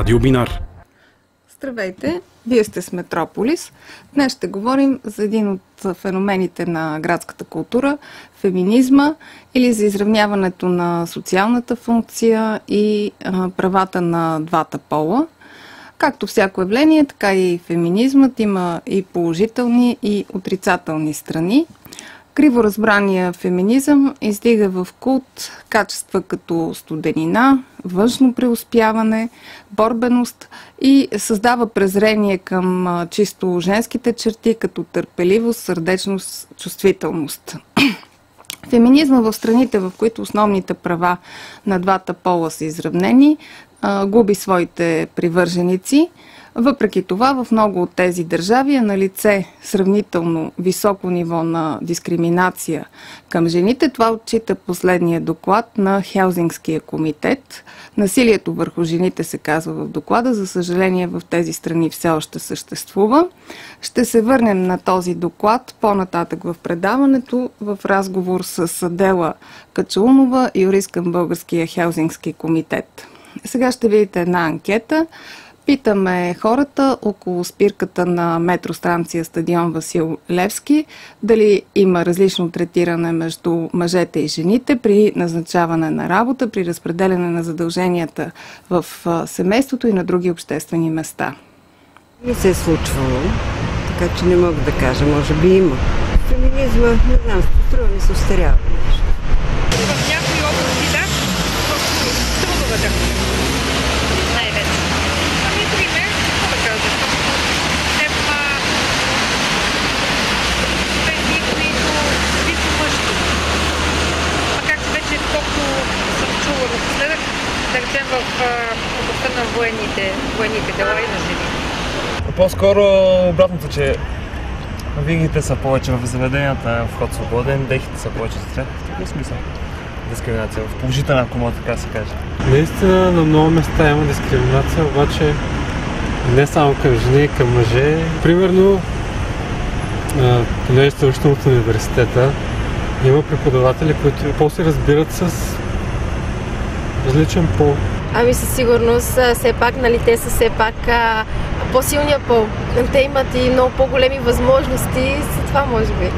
Радио Бинар. Здравейте, вие сте с Метрополис. Днес ще говорим за един от феномените на градската култура – феминизма, или за изравняването на социалната функция и правата на двата пола. Както всяко явление, така и феминизмът има и положителни, и отрицателни страни. Криво разбрания феминизъм издига в култ качества като студенина, външно преуспяване, борбеност и създава презрение към чисто женските черти като търпеливост, сърдечност, чувствителност. Феминизма в страните, в които основните права на двата пола са изравнени, губи своите привърженици. Въпреки това, в много от тези държави е налице сравнително високо ниво на дискриминация към жените. Това отчита последния доклад на Хелзинкския комитет. Насилието върху жените се казва в доклада. За съжаление, в тези страни все още съществува. Ще се върнем на този доклад по-нататък в предаването в разговор с Адела Качаунова, юрист към Българския Хелзинкски комитет. Сега ще видите една анкета. Питаме хората около спирката на метростанция стадион Васил Левски дали има различно третиране между мъжете и жените при назначаване на работа, при разпределяне на задълженията в семейството и на други обществени места. Не се е случвало, така че не мога да кажа, може би има. Феминизма, не знам, струва ми се устарява нещо. В някои области, да, в трудовата. Най-вече. Пример, какво да кажа? Тези, които чисто мъжки. Макар че вече колкото съм чула напоследък, да речем в областта на военните дела и на жени. По-скоро обратното, че вигите са повече в заведенията, вход свободен, дрехите са повече за тях. В такъв смисъл дискриминация, в положителна, ако мога така се каже. Наистина на много места има дискриминация, обаче не само към жени, към мъже. Примерно, понеже сте учител от университета, има преподаватели, които по-се разбират с различен пол. Ами със сигурност, все пак, нали, те са все пак по-силния пол. Те имат и много по-големи възможности, за това може би.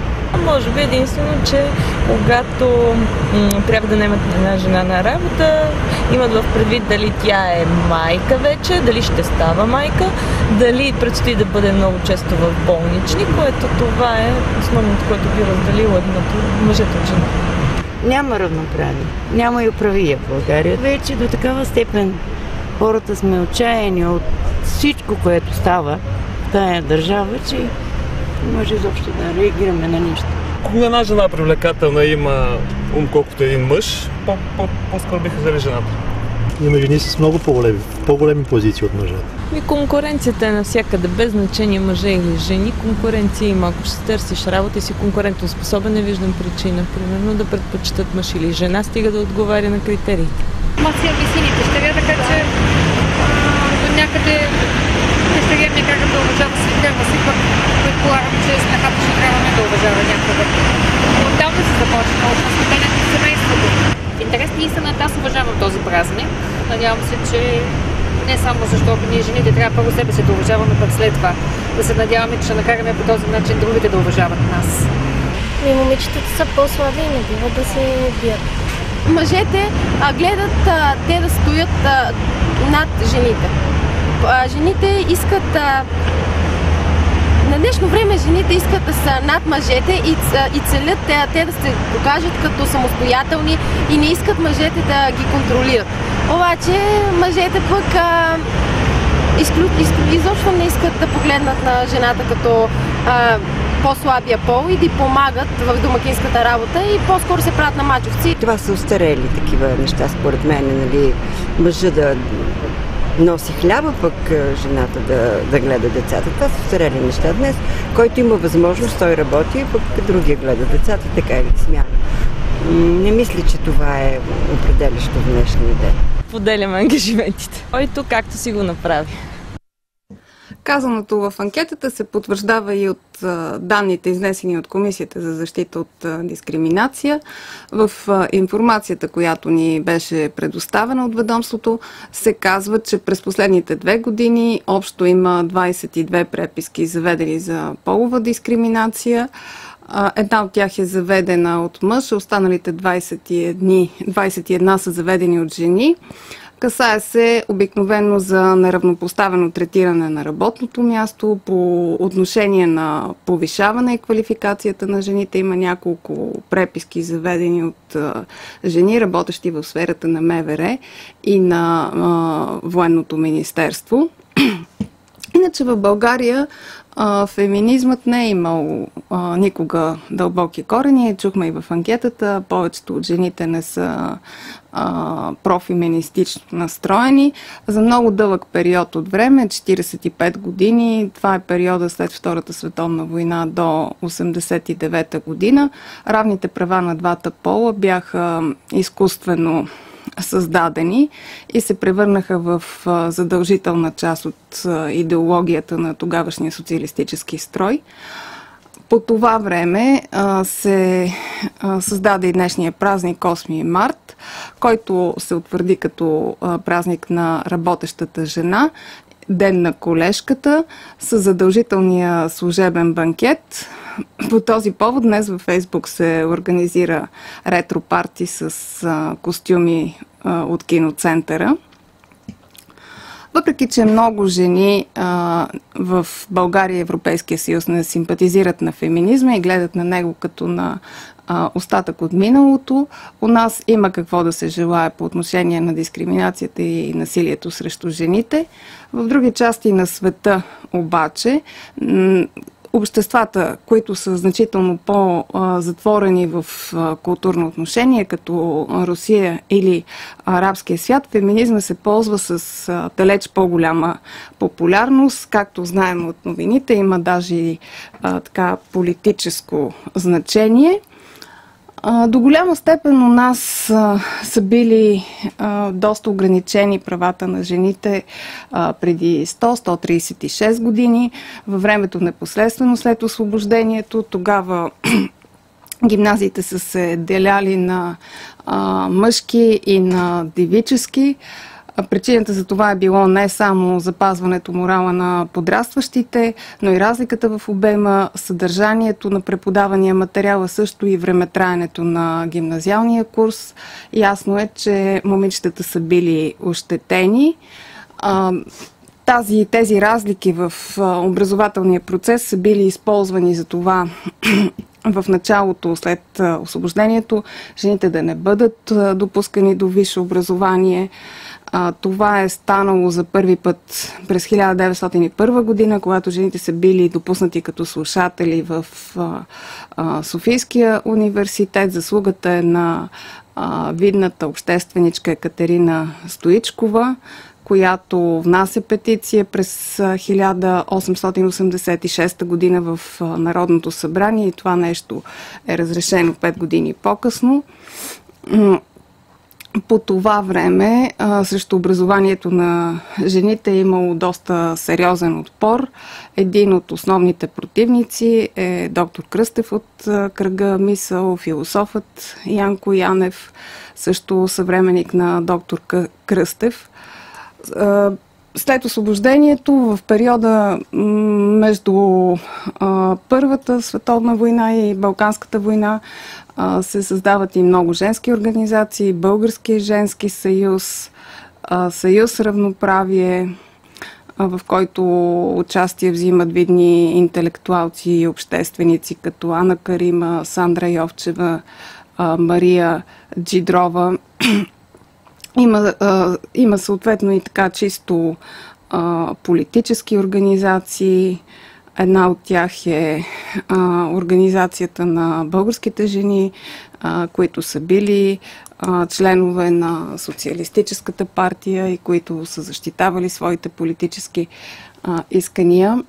Може би единствено, че когато трябва да наемат една жена на работа, имат в предвид дали тя е майка вече, дали ще става майка, дали предстои да бъде много често в болнични, което това е основното, което би разделило мъжете от жена. Няма равноправие, няма и управия в България. Вече до такава степен хората сме отчаяни от всичко, което става в тая държава, че може изобщо да реагираме на нищо. Ако една жена привлекателна има ум колкото един мъж, по-скоро биха взели жената. Има жени с много по-големи позиции от мъжете. И конкуренцията е навсякъде, без значение мъже или жени. Конкуренция има. Ако ще търсиш работа и си конкурентоспособен, не виждам причина, примерно, да предпочитат мъж или жена, стига да отговаря на критериите. Маци обясните ще така, че до някъде дъщеря ми как да уважава свикърва си, пък предполагам, че снахата ще трябва да уважава някъде. Отдавна се започна от възпитанието на семейството. В интерес на истината, аз уважавам този празник. Надявам се, че не само защото ние жените трябва първо себе си да уважаваме, пък след това да се надяваме, че ще накараме по този начин другите да уважават нас. И момичетата са по-слаби и не бива да се бият. Мъжете гледат те да стоят над жените. Жените искат... На днешно време жените искат да са над мъжете и целят те да се покажат като самостоятелни и не искат мъжете да ги контролират. Обаче мъжете пък изобщо не искат да погледнат на жената като по-слабия пол и да й помагат в домакинската работа и по-скоро се правят на мачовци. Това са устарели такива неща, според мен, нали, мъжа да носи хляба, пък жената да гледа децата. Това са устарели неща днес. Който има възможност, той работи, пък другия гледа децата, така или смяна. Не мисля, че това е определящо в днешния ден. Поделяме ангажиментите. Който както си го направи. Казаното в анкетата се потвърждава и от данните, изнесени от Комисията за защита от дискриминация. В информацията, която ни беше предоставена от ведомството, се казва, че през последните 2 години общо има 22 преписки заведени за полова дискриминация. Една от тях е заведена от мъж, останалите 21 са заведени от жени. Касае се обикновено за неравнопоставено третиране на работното място, по отношение на повишаване и квалификацията на жените. Има няколко преписки заведени от жени, работещи в сферата на МВР и на Военното министерство. Иначе в България феминизмът не е имал никога дълбоки корени. Чухме и в анкетата, повечето от жените не са профеминистично настроени. За много дълъг период от време, 45 години, това е периода след Втората световна война до 89-та година, равните права на двата пола бяха изкуствено създадени и се превърнаха в задължителна част от идеологията на тогавашния социалистически строй. По това време се създаде и днешния празник 8 март, който се утвърди като празник на работещата жена, Ден на колежката, с задължителния служебен банкет. По този повод днес във Фейсбук се организира ретро-парти с костюми от киноцентъра. Въпреки че много жени в България и Европейския съюз не симпатизират на феминизма и гледат на него като на остатък от миналото, у нас има какво да се желае по отношение на дискриминацията и насилието срещу жените. В други части на света обаче обществата, които са значително по-затворени в културно отношение, като Русия или арабския свят, феминизма се ползва с далеч по-голяма популярност. Както знаем от новините, има даже и така политическо значение. До голяма степен у нас са били доста ограничени правата на жените преди 100-136 години, във времето непосредствено след освобождението. Тогава гимназиите са се деляли на мъжки и на девически. Причината за това е било не само запазването морала на подрастващите, но и разликата в обема, съдържанието на преподавания материал, а също и времетраенето на гимназиалния курс. Ясно е, че момичетата са били ощетени. Тези разлики в образователния процес са били използвани за това в началото, след освобождението, жените да не бъдат допускани до висше образование. Това е станало за първи път през 1901 година, когато жените са били допуснати като слушатели в Софийския университет. Заслугата е на видната общественичка Екатерина Стоичкова, която внася петиция през 1886 година в Народното събрание и това нещо е разрешено 5 години по-късно. По това време срещу образованието на жените е имало доста сериозен отпор. Един от основните противници е доктор Кръстев от кръга Мисъл, философът Янко Янев, също съвременник на доктор Кръстев. След освобождението, в периода между Първата световна война и Балканската война, се създават и много женски организации, Български женски съюз, Съюз равноправие, в който участие взимат видни интелектуалци и общественици, като Ана Карима, Сандра Йовчева, Мария Джидрова. Има съответно и така чисто политически организации. Една от тях е организацията на българските жени, които са били членове на Социалистическата партия и които са защитавали своите политически искания.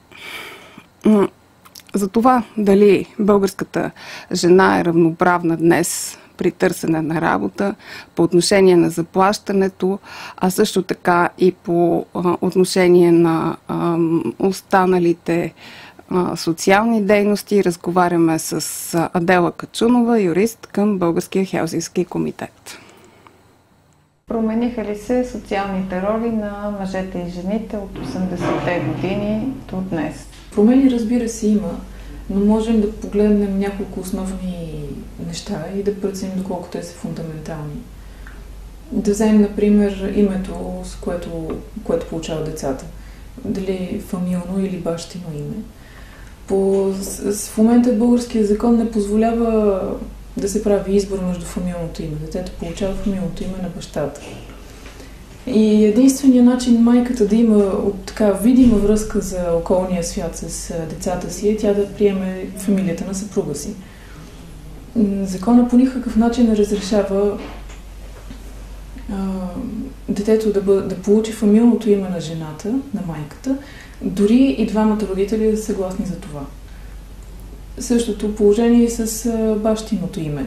За това дали българската жена е равноправна днес при търсене на работа, по отношение на заплащането, а също така и по отношение на останалите социални дейности. Разговаряме с Адела Качунова, юрист към Българския Хелзинкски комитет. Промениха ли се социалните роли на мъжете и жените от 80-те години до днес? Промени, разбира се, има, но можем да погледнем няколко основни неща и да преценим доколко те са фундаментални. Да вземем, например, името, с което получават децата. Дали фамилно или бащино име. В момента българския закон не позволява да се прави избор между фамилното име. Детето получава фамилното име на бащата. И единственият начин майката да има така видима връзка за околния свят с децата си е тя да приеме фамилията на съпруга си. Закона по никакъв начин не разрешава детето да получи фамилното име на жената, на майката, дори и двамата родители да са съгласни за това. Същото положение и с бащиното име.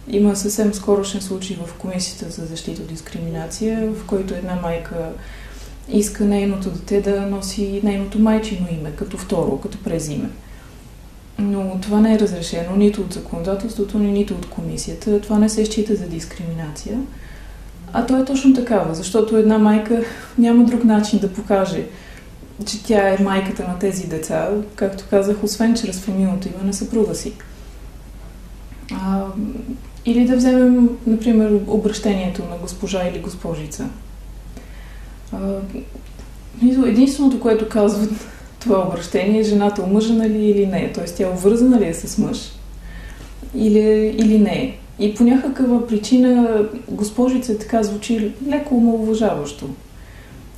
Има съвсем скорошен случай в Комисията за защита от дискриминация, в който една майка иска нейното дете да носи нейното майчино име, като второ, като презиме. Но това не е разрешено нито от законодателството, нито от комисията. Това не се счита за дискриминация. А то е точно такава, защото една майка няма друг начин да покаже, че тя е майката на тези деца, както казах, освен чрез фамилното име на съпруга си. Или да вземем, например, обращението на госпожа или госпожица. Единственото, което казва това обращение е жената омъжена ли или не. Т.е. тя обвързана ли е с мъж или не. И по някаква причина госпожица така звучи леко омаловажаващо.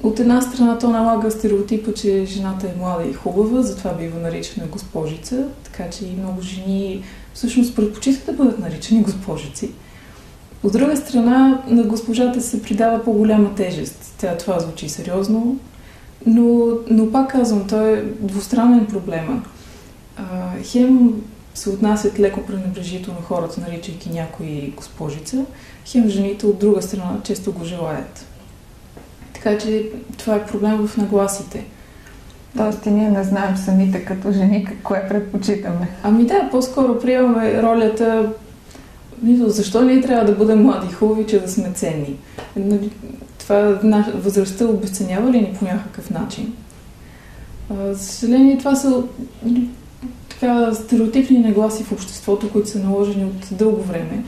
От една страна то налага стереотипа, че жената е млада и хубава, затова бива наричана госпожица, така че и много жени всъщност предпочитат да бъдат наричани госпожици. От друга страна, на госпожата се придава по-голяма тежест. Това звучи сериозно, но пак казвам, то е двустранен проблема. Хем се отнасят леко пренебрежително хората, наричайки някой госпожица, хем жените от друга страна често го желаят. Така че това е проблем в нагласите. Тоест и ние не знаем самите като жени кое предпочитаме. Ами да, по-скоро приемаме ролята защо ние трябва да бъдем млади и хубави, че да сме ценни. Това възрастта обесценява ли ни по някакъв начин? За съжаление, това са така стереотипни нагласи в обществото, които са наложени от дълго време.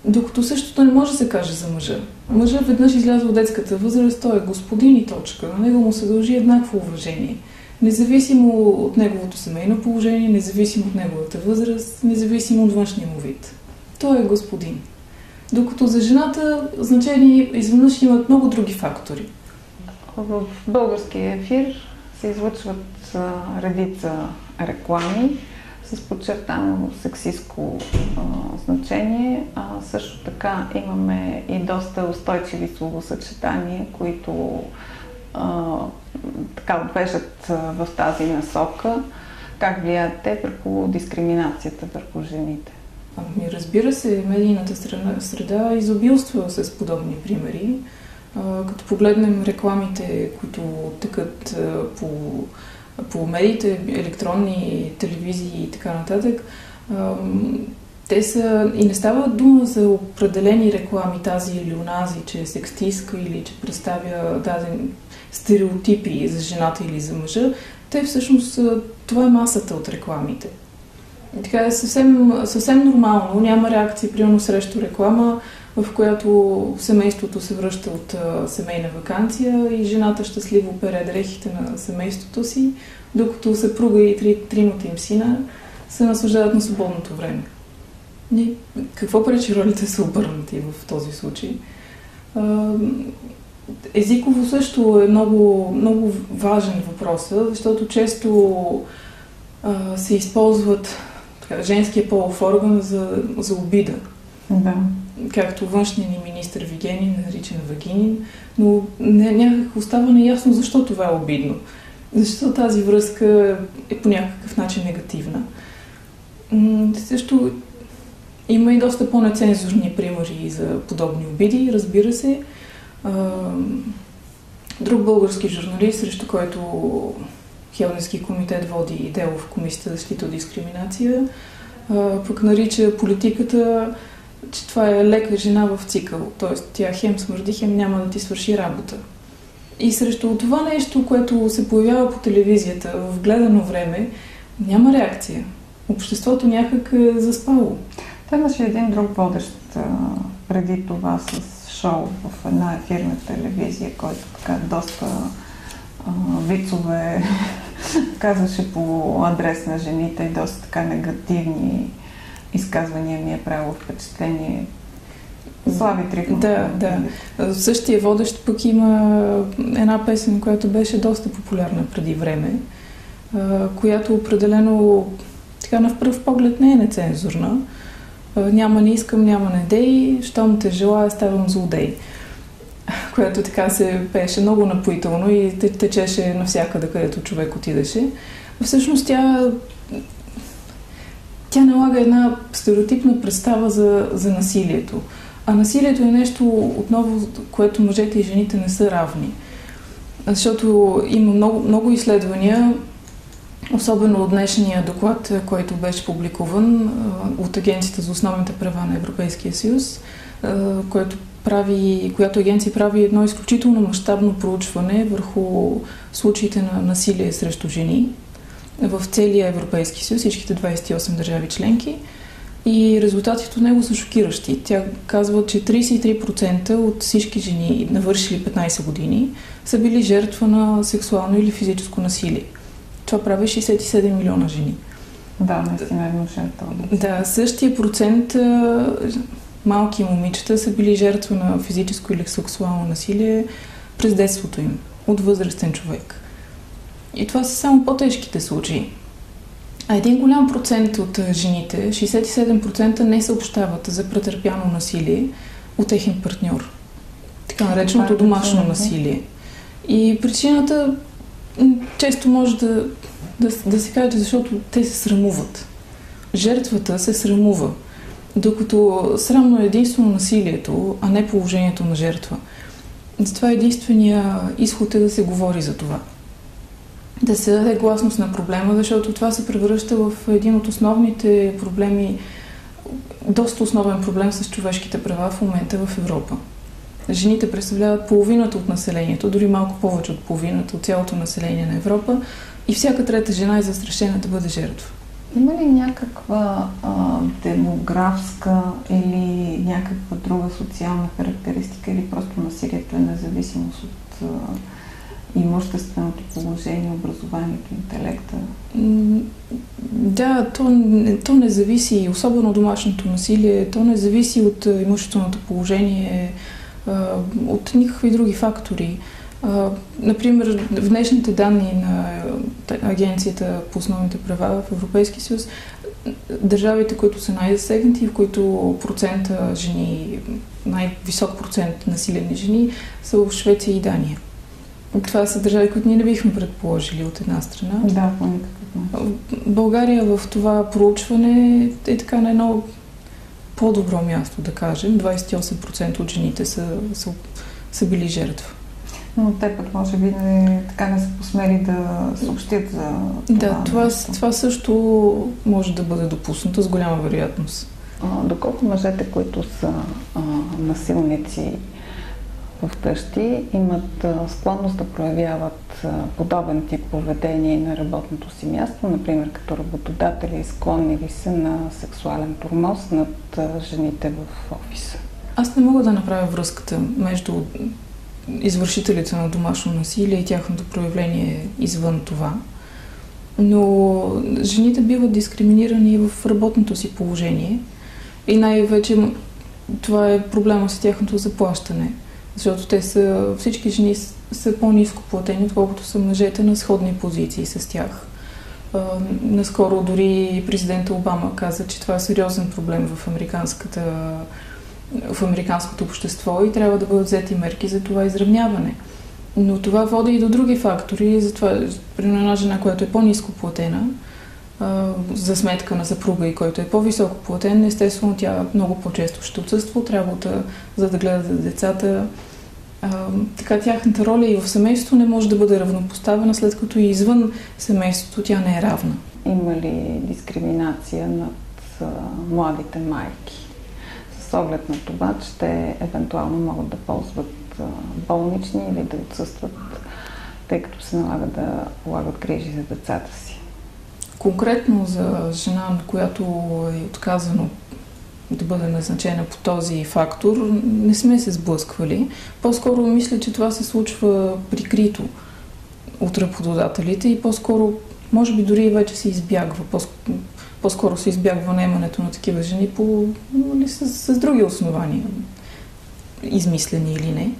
Докато същото не може да се каже за мъжа. Мъжът веднъж излязъл от детската възраст, той е господин и точка. На него му се дължи еднакво уважение. Независимо от неговото семейно положение, независимо от неговата възраст, независимо от външния му вид. Той е господин. Докато за жената значение изведнъж имат много други фактори. В българския ефир се излъчват редица реклами с подчертано сексистко значение. Също така имаме и доста устойчиви словосъчетания, които така отвеждат в тази насока. Как влияят те върху дискриминацията върху жените? Разбира се, медийната среда изобилства с подобни примери. Като погледнем рекламите, които тъкат по медиите, електронни телевизии и така нататък, те са и не става дума за определени реклами, тази или онази, че е сексистка или че представя даден стереотипи за жената или за мъжа. Те всъщност, това е масата от рекламите. И така е съвсем нормално, няма реакция примерно срещу реклама, в която семейството се връща от семейна ваканция и жената щастливо пере дрехите на семейството си, докато съпруга и тримата им сина се наслаждават на свободното време. Какво пречи ролите са обърнати в този случай? Езиково също е много, много важен въпрос, защото често се използват женския полов орган за обида. Да. Както външният ни министър Вигенин нарича на вагинин, но някак остава неясно защо това е обидно. Защо тази връзка е по някакъв начин негативна. Също Има и доста по-нецензурни примери за подобни обиди, разбира се. Друг български журналист, срещу който Хелзинкски комитет води дело в Комисията за защита от дискриминация, пък нарича политиката, че това е лека жена в цикъл. Т.е. тя хем смърди, хем няма да ти свърши работа. И срещу това нещо, което се появява по телевизията в гледано време, няма реакция. Обществото някак е заспало. Той имаше един друг водещ преди това с шоу в една ефирна телевизия, който така доста вицове казваше по адрес на жените и доста така негативни изказвания ми е правило впечатление. Слави Трифонов. Да. Същия водещ пък има една песен, която беше доста популярна преди време, която определено така на пръв поглед не е нецензурна. Няма не искам, няма не дей, щом те желая, ставам злодей. Която така се пееше много напоително и течеше навсякъде, където човек отидеше. Всъщност тя налага една стереотипна представа за насилието. А насилието е нещо, отново, което мъжете и жените не са равни. Защото има много изследвания, особено от днешния доклад, който беше публикуван от Агенцията за основните права на Европейския съюз, която агенция прави едно изключително мащабно проучване върху случаите на насилие срещу жени в целия Европейски съюз, всичките 28 държави членки. И резултатите от него са шокиращи. Тя казва, че 33% от всички жени, навършили 15 години, са били жертва на сексуално или физическо насилие. Това прави 67 милиона жени. Да, наистина е внушително. Да, същия процент малки момичета са били жертва на физическо или сексуално насилие през детството им, от възрастен човек. И това са само по-тежките случаи. А един голям процент от жените, 67%, не съобщават за претърпяно насилие от техен партньор. Така нареченото домашно насилие. И причината често може да се каже, защото те се срамуват. Жертвата се срамува. Докато срамно е единствено насилието, а не положението на жертва. Затова единствения изход е да се говори за това. Да се даде гласност на проблема, защото това се превръща в един от основните проблеми, доста основен проблем с човешките права в момента в Европа. Жените представляват половината от населението, дори малко повече от половината от цялото население на Европа и всяка трета жена е застрашена да бъде жертва. Има ли някаква демографска или някаква друга социална характеристика или просто насилието е независимост от имущественото положение, образованието, интелекта? Да, то не зависи, особено домашното насилие, то не зависи от имущественото положение, от никакви други фактори. Например, в днешните данни на Агенцията по основните права в Европейския съюз, държавите, които са най-засегнати, в които процента жени, най-висок процент населени жени, са в Швеция и Дания. Това са държави, които ние не бихме предположили от една страна. Да, по никакъв начин. България в това проучване е така на едно по-добро място, да кажем. 28% от жените са били жертва. Но те пък може би така не са посмели да съобщят за това. Да, това също може да бъде допуснато с голяма вероятност. Доколко мъжете, които са насилници в къщи, имат склонност да проявяват подобен тип поведение на работното си място, например като работодатели, склонни ли са на сексуален тормоз над жените в офиса? Аз не мога да направя връзката между извършителите на домашно насилие и тяхното проявление извън това. Но жените биват дискриминирани в работното си положение и най-вече това е проблема с тяхното заплащане. Защото всички жени са по-ниско платени, отколкото са мъжете на сходни позиции с тях. Наскоро дори президента Обама каза, че това е сериозен проблем в американското общество и трябва да бъдат взети мерки за това изравняване. Но това води и до други фактори. Затова, при една жена, която е по-ниско платена, за сметка на съпруга и който е по-високо платен, естествено тя много по-често ще отсъства от работа, за да гледа за децата. Така тяхната роля и в семейството не може да бъде равнопоставена, след като и извън семейството тя не е равна. Има ли дискриминация над младите майки? С оглед на това, че те евентуално могат да ползват болнични или да отсъстват, тъй като се налага да полагат грижи за децата си. Конкретно за жена, на която е отказано да бъде назначена по този фактор, не сме се сблъсквали. По-скоро мисля, че това се случва прикрито от работодателите и по-скоро, може би дори вече се избягва. По-скоро се избягва наемането на такива жени с други основания, измислени или не.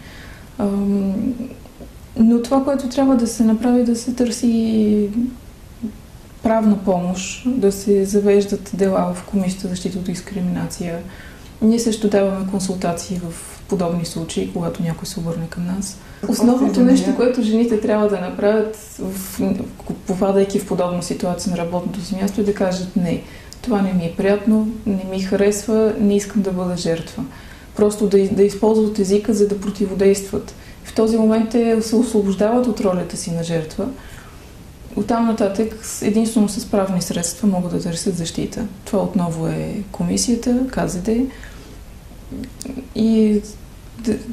Но това, което трябва да се направи, да се търси правна помощ, да се завеждат дела в Комисията за защита от дискриминация. Ние също даваме консултации в подобни случаи, когато някой се обърне към нас. Основното нещо, което жените трябва да направят, попадайки в подобна ситуация на работното си място, е да кажат не. Това не ми е приятно, не ми харесва, не искам да бъда жертва. Просто да използват езика, за да противодействат. В този момент те се освобождават от ролята си на жертва. Оттам нататък единствено с правни средства могат да търсят защита. Това отново е комисията, КЗД. И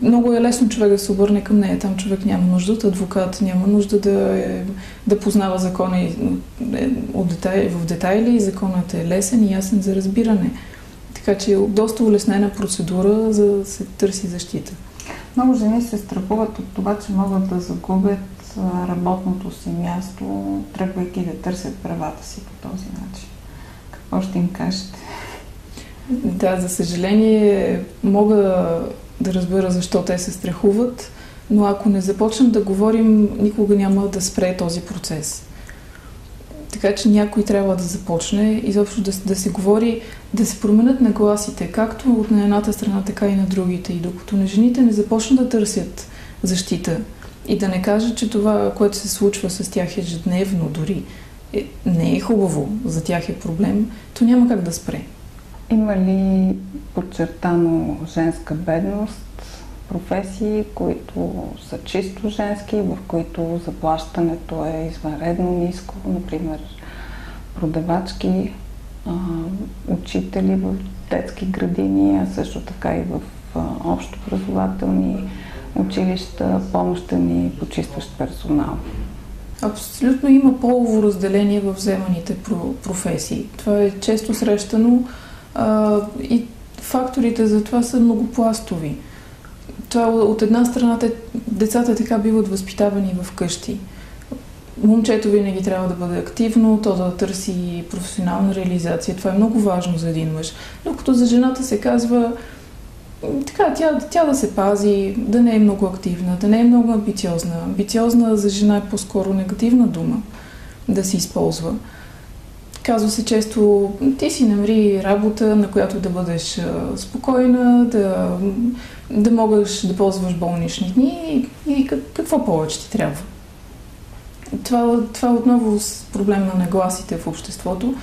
много е лесно човек да се обърне към нея. Там човек няма нужда от адвокат, няма нужда да познава закона в детайли. Законът е лесен и ясен за разбиране. Така че е доста улеснена процедура, за да се търси защита. Много жени се страхуват от това, че могат да загубят работното си място, тръгвайки да търсят правата си по този начин. Какво ще им кажете? Да, за съжаление мога да разбера защо те се страхуват, но ако не започнем да говорим, никога няма да спре този процес. Така че някой трябва да започне изобщо да се говори, да се променят нагласите, както от на едната страна, така и на другите. И докато на жените не започнат да търсят защита и да не кажат, че това, което се случва с тях ежедневно, дори не е хубаво, за тях е проблем, то няма как да спре. Има ли подчертано женска бедност, професии, които са чисто женски, в които заплащането е извънредно ниско, например продавачки, учители в детски градини, а също така и в общообразователни училища, помощен и почистващ персонал? Абсолютно има полово разделение в вземаните професии. Това е често срещано и факторите за това са многопластови. Това от една страна децата така биват възпитавани в къщи. Момчето винаги трябва да бъде активно, то да търси професионална реализация. Това е много важно за един мъж. Докато за жената се казва така, тя да се пази, да не е много активна, да не е много амбициозна. Амбициозна за жена е по-скоро негативна дума да се използва. Казва се често, ти си намери работа, на която да бъдеш спокойна, да могаш да ползваш болнични дни и какво повече ти трябва. Това отново с проблем на нагласите в обществото,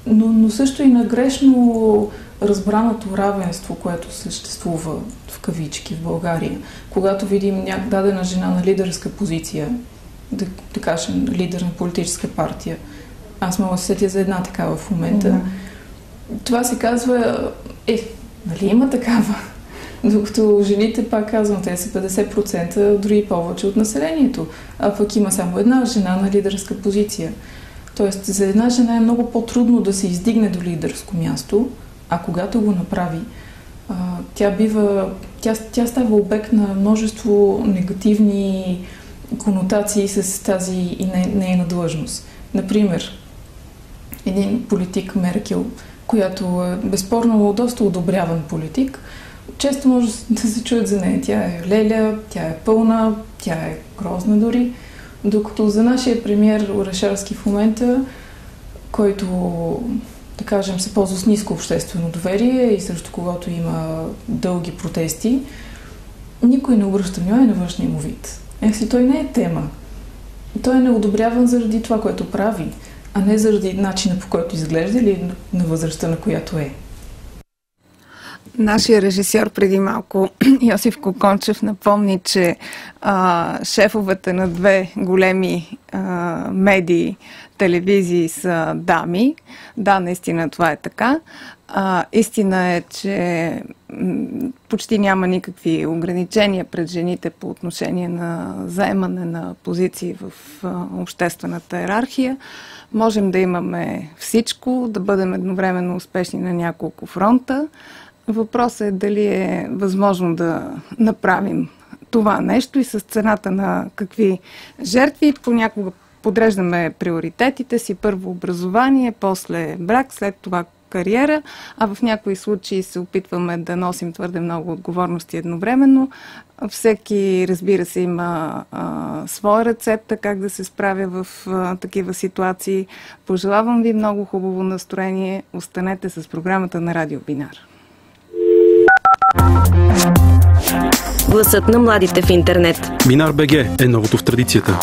но също и на грешно разбраното равенство, което съществува в кавички в България. Когато видим дадена жена на лидерска позиция, да кажем лидер на политическа партия, аз мога да се сетя за една такава в момента. Това се казва, нали има такава? Докато жените, пак казвам, те са 50%, дори повече от населението. А пък има само една жена на лидерска позиция. Тоест, за една жена е много по-трудно да се издигне до лидерско място, а когато го направи, тя става обект на множество негативни конотации с тази и нейна длъжност. Например, един политик Меркел, която е безспорно доста одобряван политик, често може да се чуят за нея. Тя е леля, тя е пълна, тя е грозна дори. Докато за нашия премиер Орешарски в момента, който, да кажем, се ползва с ниско обществено доверие и срещу когото има дълги протести, никой не обръща внимание на външния му вид. Той не е тема. Той е неодобряван заради това, което прави, а не заради начина, по който изглежда или на възрастта, на която е. Нашия режисьор преди малко, Йосиф Кокончев, напомни, че шефовете на две големи медии, телевизии са дами. Да, наистина това е така. Истина е, че почти няма никакви ограничения пред жените по отношение на заемане на позиции в обществената йерархия. Можем да имаме всичко, да бъдем едновременно успешни на няколко фронта. Въпросът е дали е възможно да направим това нещо и с цената на какви жертви. Понякога подреждаме приоритетите си. Първо образование, после брак, след това кариера, а в някои случаи се опитваме да носим твърде много отговорности едновременно. Всеки, разбира се, има своя рецепта как да се справя в такива ситуации. Пожелавам ви много хубаво настроение. Останете с програмата на Радио Бинар. Гласът на младите в интернет. Бинар БГ е новото в традицията.